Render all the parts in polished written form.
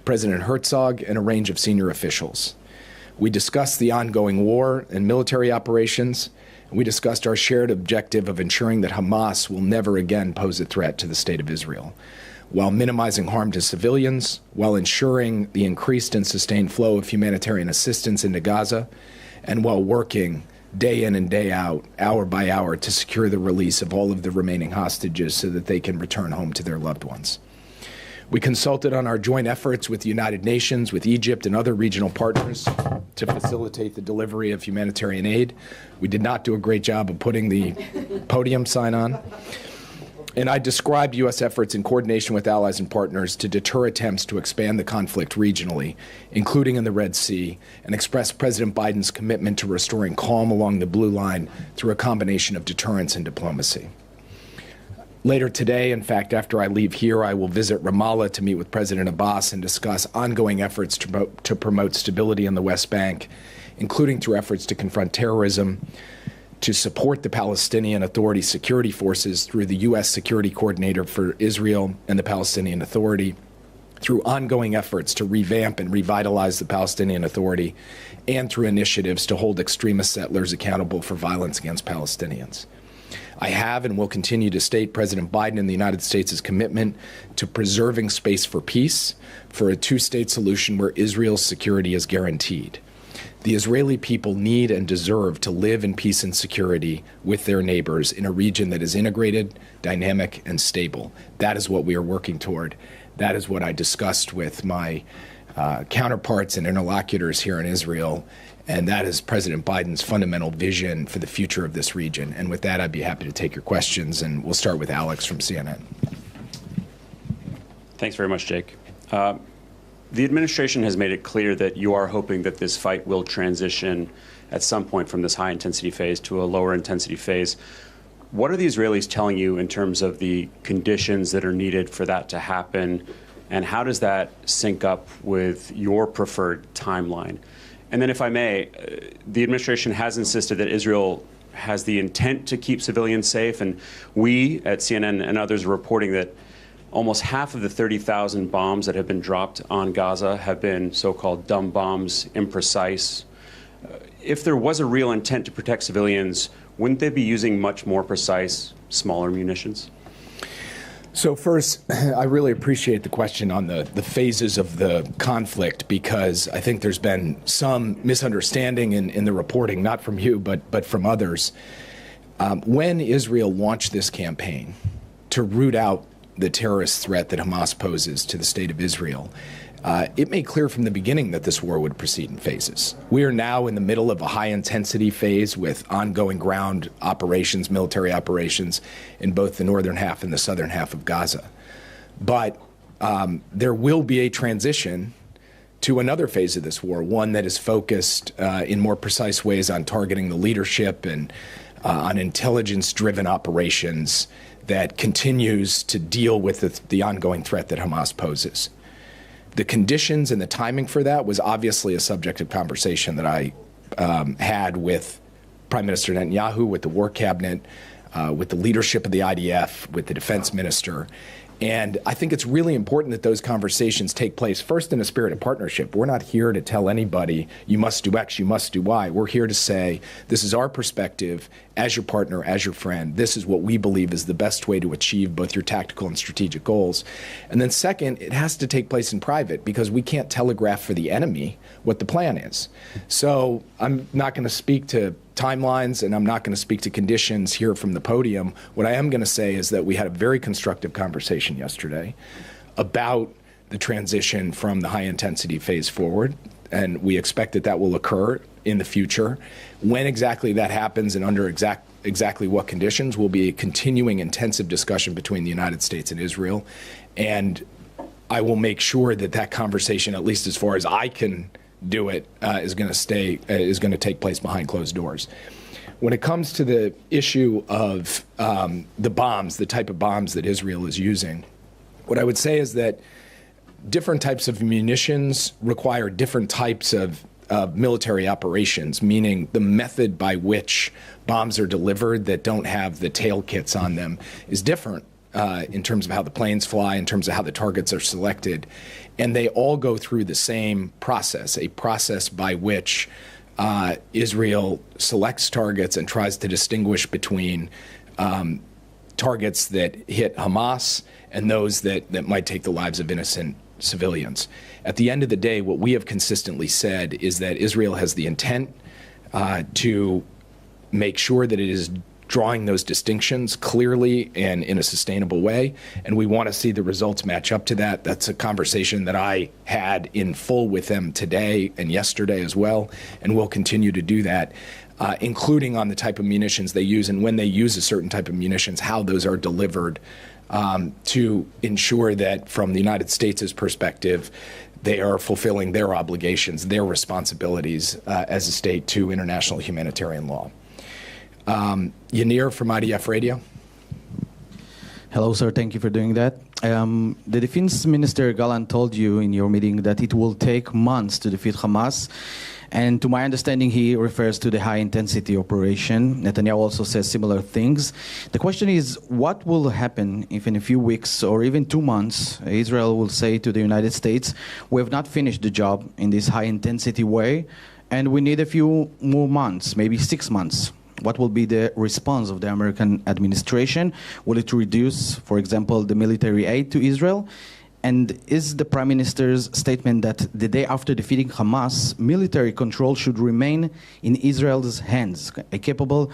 President Herzog, and a range of senior officials. We discussed the ongoing war and military operations, and we discussed our shared objective of ensuring that Hamas will never again pose a threat to the State of Israel, while minimizing harm to civilians, while ensuring the increased and sustained flow of humanitarian assistance into Gaza, and while working day in and day out, hour by hour, to secure the release of all of the remaining hostages so that they can return home to their loved ones. We consulted on our joint efforts with the United Nations, with Egypt, and other regional partners to facilitate the delivery of humanitarian aid. We did not do a great job of putting the podium sign on. And I described U.S. efforts in coordination with allies and partners to deter attempts to expand the conflict regionally, including in the Red Sea, and expressed President Biden's commitment to restoring calm along the Blue Line through a combination of deterrence and diplomacy. Later today, in fact, after I leave here, I will visit Ramallah to meet with President Abbas and discuss ongoing efforts to promote stability in the West Bank, including through efforts to confront terrorism, to support the Palestinian Authority security forces through the U.S. Security Coordinator for Israel and the Palestinian Authority, through ongoing efforts to revamp and revitalize the Palestinian Authority, and through initiatives to hold extremist settlers accountable for violence against Palestinians. I have and will continue to state President Biden and the United States' commitment to preserving space for peace, for a two-state solution where Israel's security is guaranteed. The Israeli people need and deserve to live in peace and security with their neighbors in a region that is integrated, dynamic, and stable. That is what we are working toward. That is what I discussed with my counterparts and interlocutors here in Israel, and that is President Biden's fundamental vision for the future of this region. And with that, I'd be happy to take your questions, and we'll start with Alex from CNN. Thanks very much, Jake. The administration has made it clear that you are hoping that this fight will transition at some point from this high-intensity phase to a lower-intensity phase. What are the Israelis telling you in terms of the conditions that are needed for that to happen, and how does that sync up with your preferred timeline? And then, if I may, the administration has insisted that Israel has the intent to keep civilians safe, and we at CNN and others are reporting that almost half of the 30,000 bombs that have been dropped on Gaza have been so-called dumb bombs, imprecise. If there was a real intent to protect civilians, wouldn't they be using much more precise, smaller munitions? So first, I really appreciate the question on the phases of the conflict, because I think there's been some misunderstanding in the reporting, not from you, but from others. When Israel launched this campaign to root out the terrorist threat that Hamas poses to the State of Israel, it made clear from the beginning that this war would proceed in phases. We are now in the middle of a high-intensity phase with ongoing ground operations, military operations, in both the northern half and the southern half of Gaza. But there will be a transition to another phase of this war, one that is focused in more precise ways on targeting the leadership and on intelligence-driven operations that continues to deal with the ongoing threat that Hamas poses. The conditions and the timing for that was obviously a subject of conversation that I had with Prime Minister Netanyahu, with the War Cabinet, with the leadership of the IDF, with the defense minister. And I think it's really important that those conversations take place first in a spirit of partnership. We're not here to tell anybody, you must do X, you must do Y. We're here to say, this is our perspective as your partner, as your friend. This is what we believe is the best way to achieve both your tactical and strategic goals. And then second, it has to take place in private, because we can't telegraph for the enemy what the plan is. So I'm not going to speak to timelines, and I'm not going to speak to conditions here from the podium. What I am going to say is that we had a very constructive conversation yesterday about the transition from the high-intensity phase forward, and we expect that that will occur in the future. When exactly that happens and under exactly what conditions will be a continuing intensive discussion between the United States and Israel, and I will make sure that that conversation, at least as far as I can do it, is going to take place behind closed doors. When it comes to the issue of the bombs, the type of bombs that Israel is using, what I would say is that different types of munitions require different types of military operations, meaning the method by which bombs are delivered that don't have the tail kits on them is different in terms of how the planes fly, in terms of how the targets are selected. And they all go through the same process, a process by which Israel selects targets and tries to distinguish between targets that hit Hamas and those that might take the lives of innocent civilians. At the end of the day, what we have consistently said is that Israel has the intent to make sure that it is drawing those distinctions clearly and in a sustainable way, and we want to see the results match up to that. That's a conversation that I had in full with them today and yesterday as well, and we'll continue to do that, including on the type of munitions they use and when they use a certain type of munitions, how those are delivered, to ensure that from the United States' perspective, they are fulfilling their obligations, their responsibilities as a state to international humanitarian law. Yanir from IDF Radio. Hello, sir. Thank you for doing that. The Defense Minister Gallant told you in your meeting that it will take months to defeat Hamas. And to my understanding, he refers to the high-intensity operation. Netanyahu also says similar things. The question is, what will happen if in a few weeks or even 2 months, Israel will say to the United States, we have not finished the job in this high-intensity way, and we need a few more months, maybe 6 months. What will be the response of the American administration? Will it reduce, for example, the military aid to Israel? And is the Prime Minister's statement that the day after defeating Hamas, military control should remain in Israel's hands, capable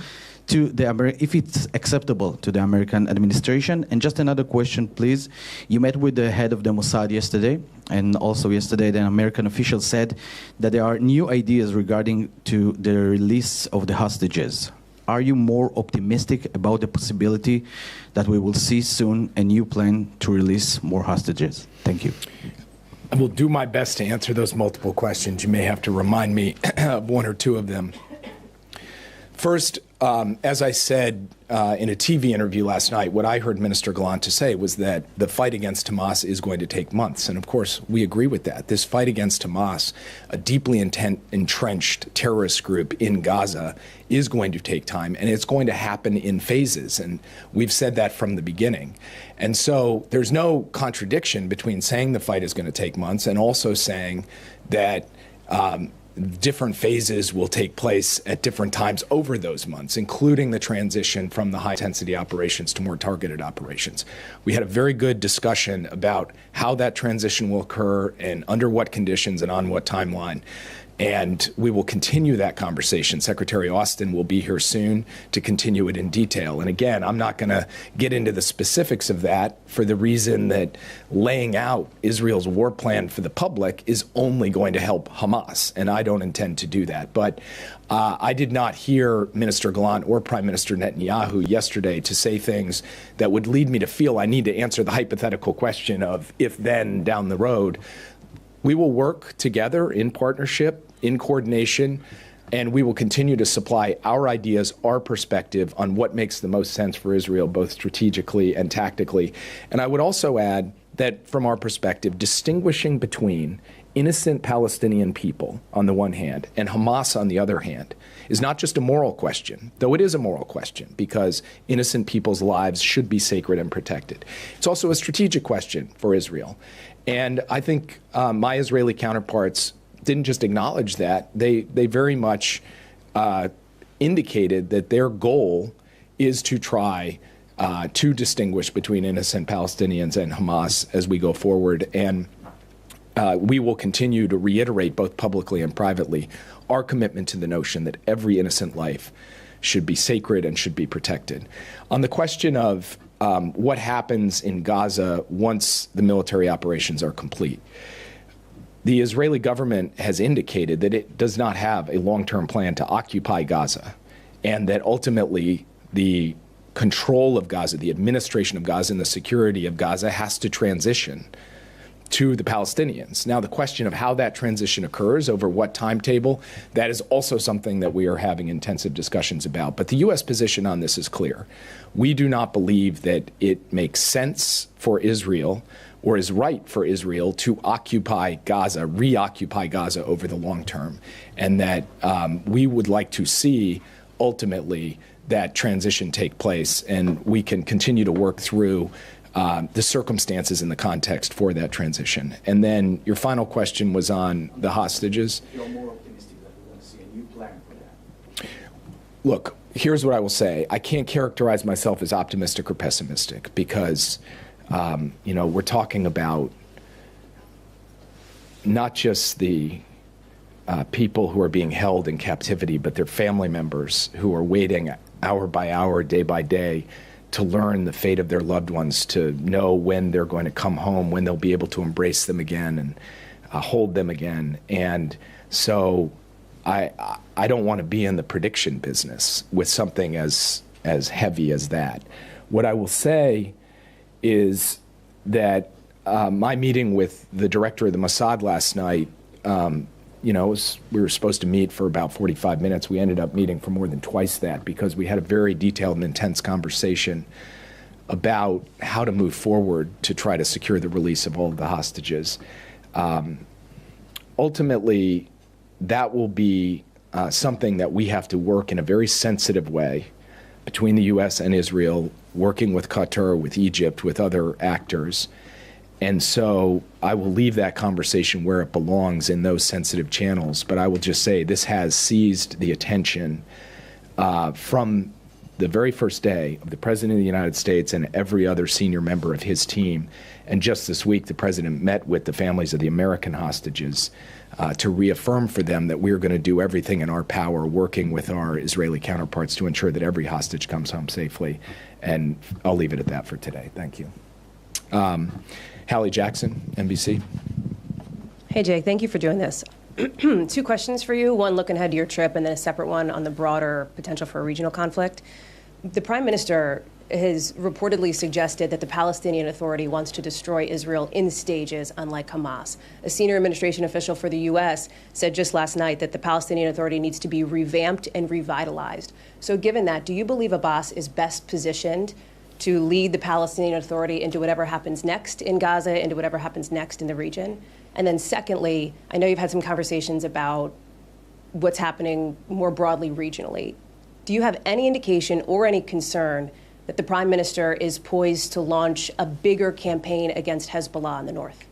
to if it's acceptable to the American administration? And just another question, please. You met with the head of the Mossad yesterday, and also yesterday the American official said that there are new ideas regarding to the release of the hostages. Are you more optimistic about the possibility that we will see soon a new plan to release more hostages? Thank you. I will do my best to answer those multiple questions. You may have to remind me of one or two of them. First, as I said in a TV interview last night, what I heard Minister Gallant to say was that the fight against Hamas is going to take months. And of course, we agree with that. This fight against Hamas, a deeply entrenched terrorist group in Gaza, is going to take time, and it's going to happen in phases. And we've said that from the beginning. And so there's no contradiction between saying the fight is going to take months and also saying that different phases will take place at different times over those months, including the transition from the high-intensity operations to more targeted operations. We had a very good discussion about how that transition will occur and under what conditions and on what timeline. And we will continue that conversation. Secretary Austin will be here soon to continue it in detail. And again, I'm not going to get into the specifics of that for the reason that laying out Israel's war plan for the public is only going to help Hamas, and I don't intend to do that. But I did not hear Minister Gallant or Prime Minister Netanyahu yesterday to say things that would lead me to feel I need to answer the hypothetical question of if then down the road. We will work together in partnership, in coordination, and we will continue to supply our ideas, our perspective on what makes the most sense for Israel, both strategically and tactically. And I would also add that from our perspective, distinguishing between innocent Palestinian people on the one hand and Hamas on the other hand is not just a moral question, though it is a moral question because innocent people's lives should be sacred and protected. It's also a strategic question for Israel. And I think my Israeli counterparts didn't just acknowledge that, they very much indicated that their goal is to try to distinguish between innocent Palestinians and Hamas as we go forward. And we will continue to reiterate both publicly and privately our commitment to the notion that every innocent life should be sacred and should be protected. On the question of what happens in Gaza once the military operations are complete, the Israeli government has indicated that it does not have a long-term plan to occupy Gaza, and that ultimately the control of Gaza, the administration of Gaza, and the security of Gaza has to transition to the Palestinians. Now, the question of how that transition occurs, over what timetable, that is also something that we are having intensive discussions about. But the U.S. position on this is clear. We do not believe that it makes sense for Israel or is right for Israel to occupy Gaza, reoccupy Gaza over the long term, and that we would like to see ultimately that transition take place, and we can continue to work through the circumstances and the context for that transition. And then your final question was on the hostages. You're more optimistic that we're going to see a new plan for that. Look, here's what I will say. I can't characterize myself as optimistic or pessimistic because, we're talking about not just the people who are being held in captivity, but their family members who are waiting hour by hour, day by day, to learn the fate of their loved ones, to know when they're going to come home, when they'll be able to embrace them again and hold them again. And so I don't want to be in the prediction business with something as heavy as that. What I will say is that my meeting with the director of the Mossad last night, we were supposed to meet for about 45 minutes. We ended up meeting for more than twice that because we had a very detailed and intense conversation about how to move forward to try to secure the release of all of the hostages. Ultimately, that will be something that we have to work in a very sensitive way between the U.S. and Israel, working with Qatar, with Egypt, with other actors. And so I will leave that conversation where it belongs in those sensitive channels. But I will just say this has seized the attention from the very first day of the President of the United States and every other senior member of his team. And just this week, the President met with the families of the American hostages to reaffirm for them that we're going to do everything in our power, working with our Israeli counterparts to ensure that every hostage comes home safely. And I'll leave it at that for today. Thank you. Hallie Jackson, NBC. Hey, Jake, thank you for doing this. Two questions for you, one looking ahead to your trip and then a separate one on the broader potential for a regional conflict. The Prime Minister has reportedly suggested that the Palestinian Authority wants to destroy Israel in stages, unlike Hamas. A senior administration official for the U.S. said just last night that the Palestinian Authority needs to be revamped and revitalized. So given that, do you believe Abbas is best positioned to lead the Palestinian Authority into whatever happens next in Gaza, into whatever happens next in the region? And then secondly, I know you've had some conversations about what's happening more broadly regionally. Do you have any indication or any concern that the Prime Minister is poised to launch a bigger campaign against Hezbollah in the north?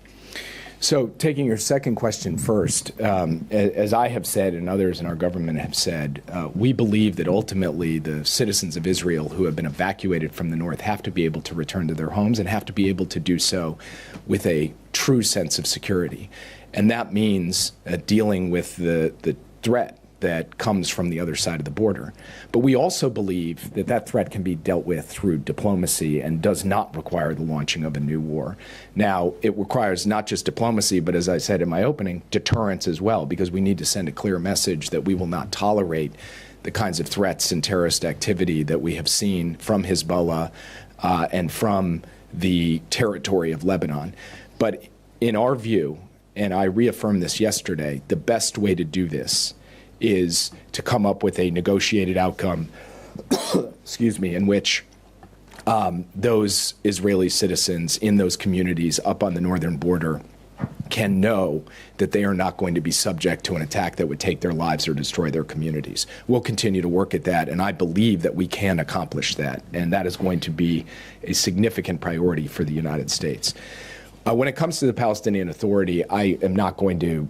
So taking your second question first, as I have said and others in our government have said, we believe that ultimately the citizens of Israel who have been evacuated from the north have to be able to return to their homes and have to be able to do so with a true sense of security. And that means dealing with the threat that comes from the other side of the border. But we also believe that that threat can be dealt with through diplomacy and does not require the launching of a new war. Now, it requires not just diplomacy, but as I said in my opening, deterrence as well, because we need to send a clear message that we will not tolerate the kinds of threats and terrorist activity that we have seen from Hezbollah and from the territory of Lebanon. But in our view, and I reaffirmed this yesterday, the best way to do this is to come up with a negotiated outcome, in which those Israeli citizens in those communities up on the northern border can know that they are not going to be subject to an attack that would take their lives or destroy their communities. We'll continue to work at that, and I believe that we can accomplish that, and that is going to be a significant priority for the United States. When it comes to the Palestinian Authority, I am not going to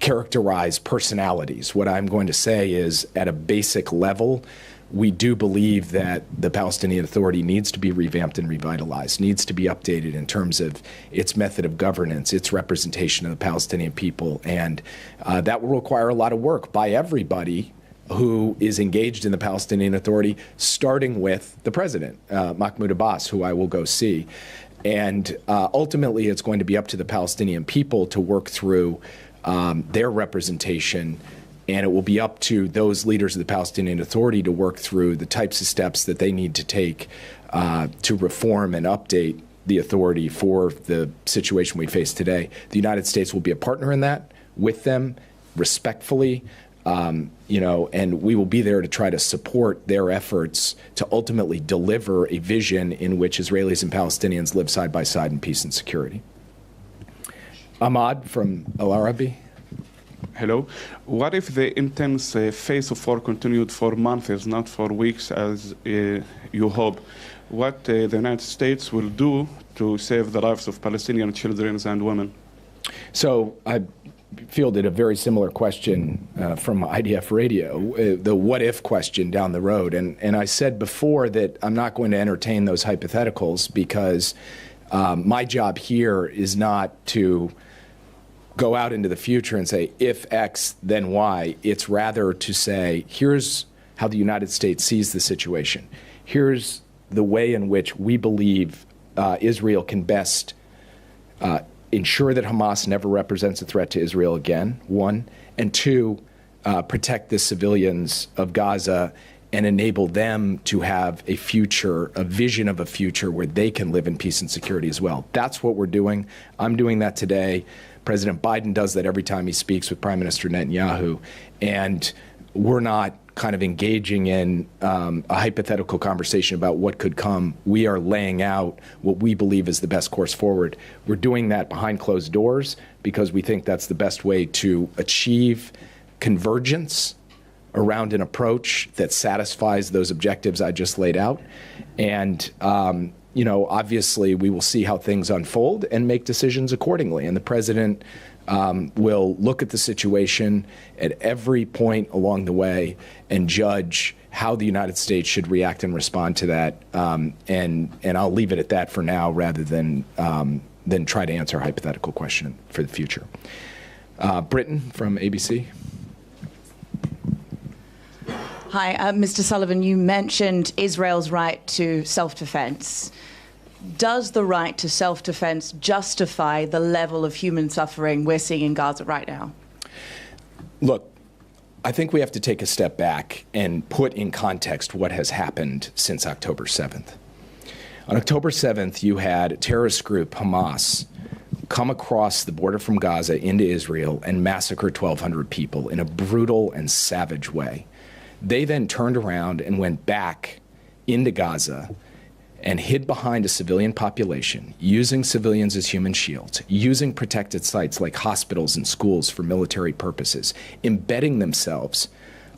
characterize personalities. What I'm going to say is, at a basic level, we do believe that the Palestinian Authority needs to be revamped and revitalized, needs to be updated in terms of its method of governance, its representation of the Palestinian people, and that will require a lot of work by everybody who is engaged in the Palestinian Authority, starting with the president, Mahmoud Abbas, who I will go see. And ultimately, it's going to be up to the Palestinian people to work through their representation, and it will be up to those leaders of the Palestinian Authority to work through the types of steps that they need to take to reform and update the authority for the situation we face today. The United States will be a partner in that with them, respectfully, and we will be there to try to support their efforts to ultimately deliver a vision in which Israelis and Palestinians live side by side in peace and security. Ahmad from Al Arabi. Hello. What if the intense phase of war continued for months, not for weeks, as you hope? What the United States will do to save the lives of Palestinian children and women? So I fielded a very similar question from IDF Radio, the what if question down the road. And I said before that I'm not going to entertain those hypotheticals because my job here is not to go out into the future and say, if X, then Y. It's rather to say, here's how the United States sees the situation. Here's the way in which we believe Israel can best ensure that Hamas never represents a threat to Israel again, one, and two, protect the civilians of Gaza and enable them to have a future, a vision of a future where they can live in peace and security as well. That's what we're doing. I'm doing that today. President Biden does that every time he speaks with Prime Minister Netanyahu. And we're not kind of engaging in a hypothetical conversation about what could come. We are laying out what we believe is the best course forward. We're doing that behind closed doors because we think that's the best way to achieve convergence around an approach that satisfies those objectives I just laid out. And, obviously we will see how things unfold and make decisions accordingly. And the president will look at the situation at every point along the way and judge how the United States should react and respond to that. And I'll leave it at that for now rather than try to answer a hypothetical question for the future. Britton from ABC. Hi, Mr. Sullivan, you mentioned Israel's right to self-defense. Does the right to self-defense justify the level of human suffering we're seeing in Gaza right now? Look, I think we have to take a step back and put in context what has happened since October 7th. On October 7th, you had a terrorist group, Hamas, come across the border from Gaza into Israel and massacre 1,200 people in a brutal and savage way. They then turned around and went back into Gaza and hid behind a civilian population, using civilians as human shields, using protected sites like hospitals and schools for military purposes, embedding themselves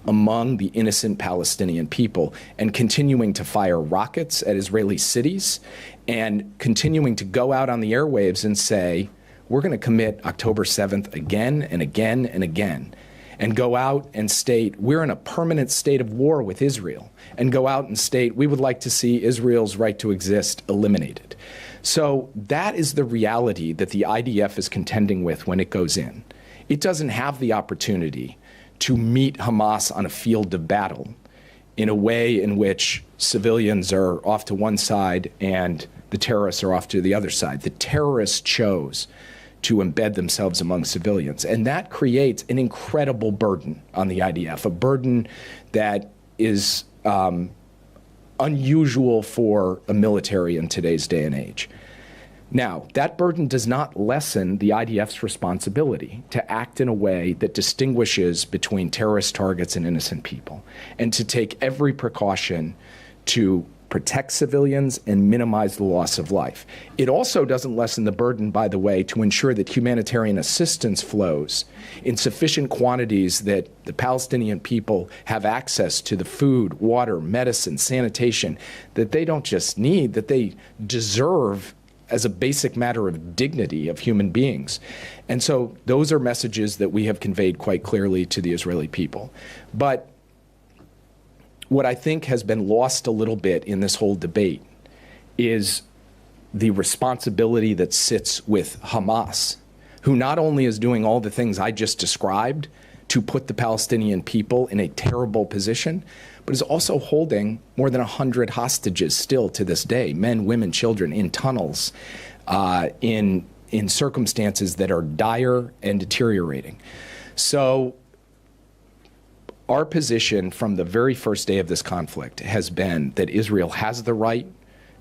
among the innocent Palestinian people, and continuing to fire rockets at Israeli cities, and continuing to go out on the airwaves and say, we're going to commit October 7th again and again and again, and go out and state, we're in a permanent state of war with Israel, and go out and state, we would like to see Israel's right to exist eliminated. So that is the reality that the IDF is contending with when it goes in. It doesn't have the opportunity to meet Hamas on a field of battle in a way in which civilians are off to one side and the terrorists are off to the other side. The terrorists chose to embed themselves among civilians. And that creates an incredible burden on the IDF, a burden that is unusual for a military in today's day and age. Now, that burden does not lessen the IDF's responsibility to act in a way that distinguishes between terrorist targets and innocent people, and to take every precaution to protect civilians and minimize the loss of life. It also doesn't lessen the burden, by the way, to ensure that humanitarian assistance flows in sufficient quantities that the Palestinian people have access to the food, water, medicine, sanitation that they don't just need, that they deserve as a basic matter of dignity of human beings. And so those are messages that we have conveyed quite clearly to the Israeli people. But what I think has been lost a little bit in this whole debate is the responsibility that sits with Hamas, who not only is doing all the things I just described to put the Palestinian people in a terrible position, but is also holding more than 100 hostages still to this day, men, women, children, in tunnels, in circumstances that are dire and deteriorating. So our position from the very first day of this conflict has been that Israel has the right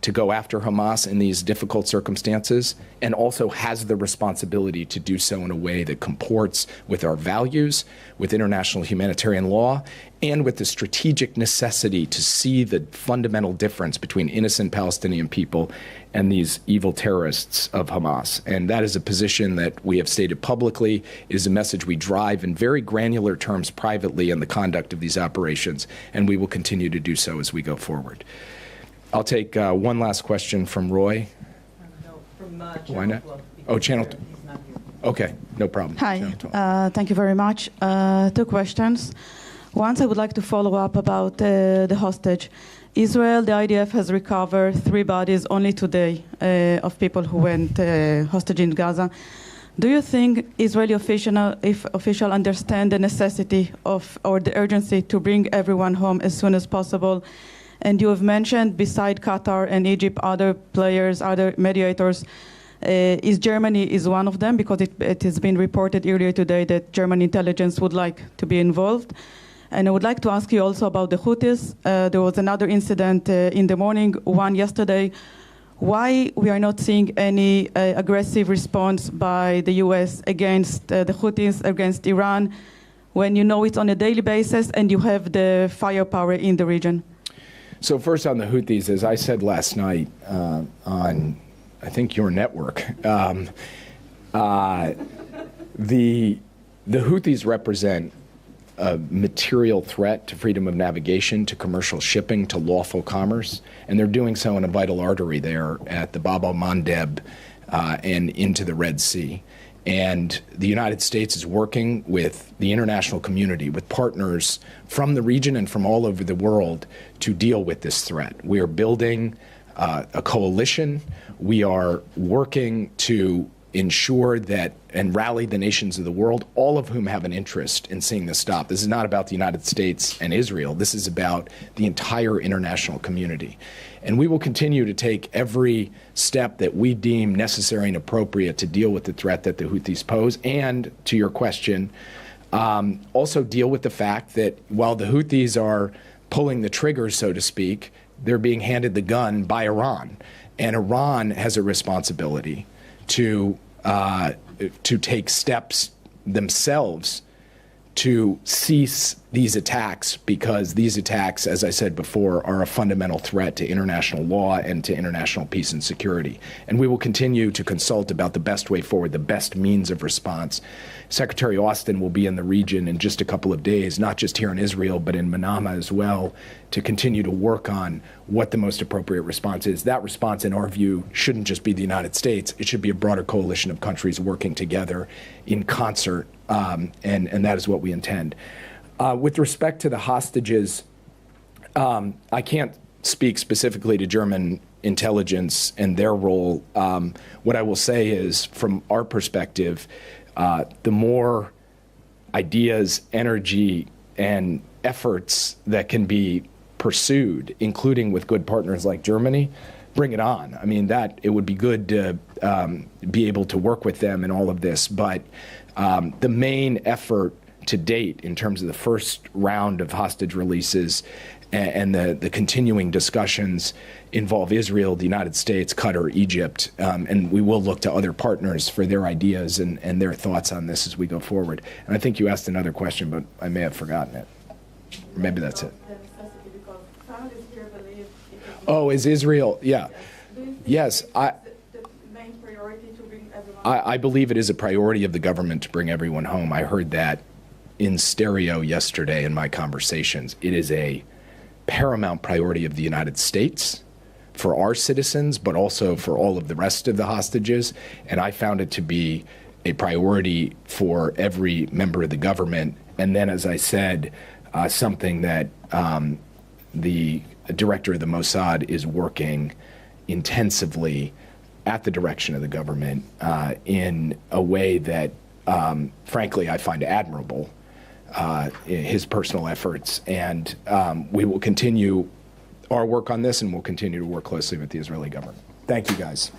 to go after Hamas in these difficult circumstances, and also has the responsibility to do so in a way that comports with our values, with international humanitarian law, and with the strategic necessity to see the fundamental difference between innocent Palestinian people and these evil terrorists of Hamas. And that is a position that we have stated publicly. It is a message we drive in very granular terms privately in the conduct of these operations, and we will continue to do so as we go forward. I'll take one last question from Roy. No, from Why not? Oh, Channel. Okay, no problem. Hi, thank you very much. Two questions. Once, I would like to follow up about the hostage. Israel, the IDF has recovered 3 bodies only today of people who went hostage in Gaza. Do you think Israeli officials understand the necessity of or the urgency to bring everyone home as soon as possible? And you have mentioned, beside Qatar and Egypt, other players, other mediators. Germany is one of them, because it has been reported earlier today that German intelligence would like to be involved. And I would like to ask you also about the Houthis. There was another incident in the morning, one yesterday. Why we are not seeing any aggressive response by the US against the Houthis, against Iran, when you know it's on a daily basis and you have the firepower in the region? So first on the Houthis, as I said last night on, I think, your network, the Houthis represent a material threat to freedom of navigation, to commercial shipping, to lawful commerce, and they're doing so in a vital artery there at the Bab el-Mandeb and into the Red Sea. And the United States is working with the international community, with partners from the region and from all over the world to deal with this threat. We are building a coalition. We are working to ensure that and rally the nations of the world, all of whom have an interest in seeing this stop. This is not about the United States and Israel. This is about the entire international community. And we will continue to take every step that we deem necessary and appropriate to deal with the threat that the Houthis pose. And to your question, also deal with the fact that while the Houthis are pulling the trigger, so to speak, they're being handed the gun by Iran. And Iran has a responsibility to take steps themselves to cease these attacks, because these attacks, as I said before, are a fundamental threat to international law and to international peace and security. And we will continue to consult about the best way forward, the best means of response. Secretary Austin will be in the region in just a couple of days, not just here in Israel, but in Manama as well, to continue to work on what the most appropriate response is. That response, in our view, shouldn't just be the United States. It should be a broader coalition of countries working together in concert, and that is what we intend. With respect to the hostages, I can't speak specifically to German intelligence and their role. What I will say is, from our perspective, the more ideas, energy, and efforts that can be pursued, including with good partners like Germany, bring it on. I mean, it would be good to be able to work with them in all of this. But the main effort to date, in terms of the first round of hostage releases and the continuing discussions, involve Israel, the United States, Qatar, Egypt, and we will look to other partners for their ideas and their thoughts on this as we go forward. And I think you asked another question, but I may have forgotten it. Or maybe that's it. Oh, is Israel? Yeah. Yes. I believe it is a priority of the government to bring everyone home. I heard that in stereo yesterday in my conversations. It is a paramount priority of the United States for our citizens, but also for all of the rest of the hostages. And I found it to be a priority for every member of the government. And then, as I said, something that the director of the Mossad is working intensively at the direction of the government in a way that, frankly, I find admirable, his personal efforts. And we will continue our work on this, and we'll continue to work closely with the Israeli government. Thank you, guys.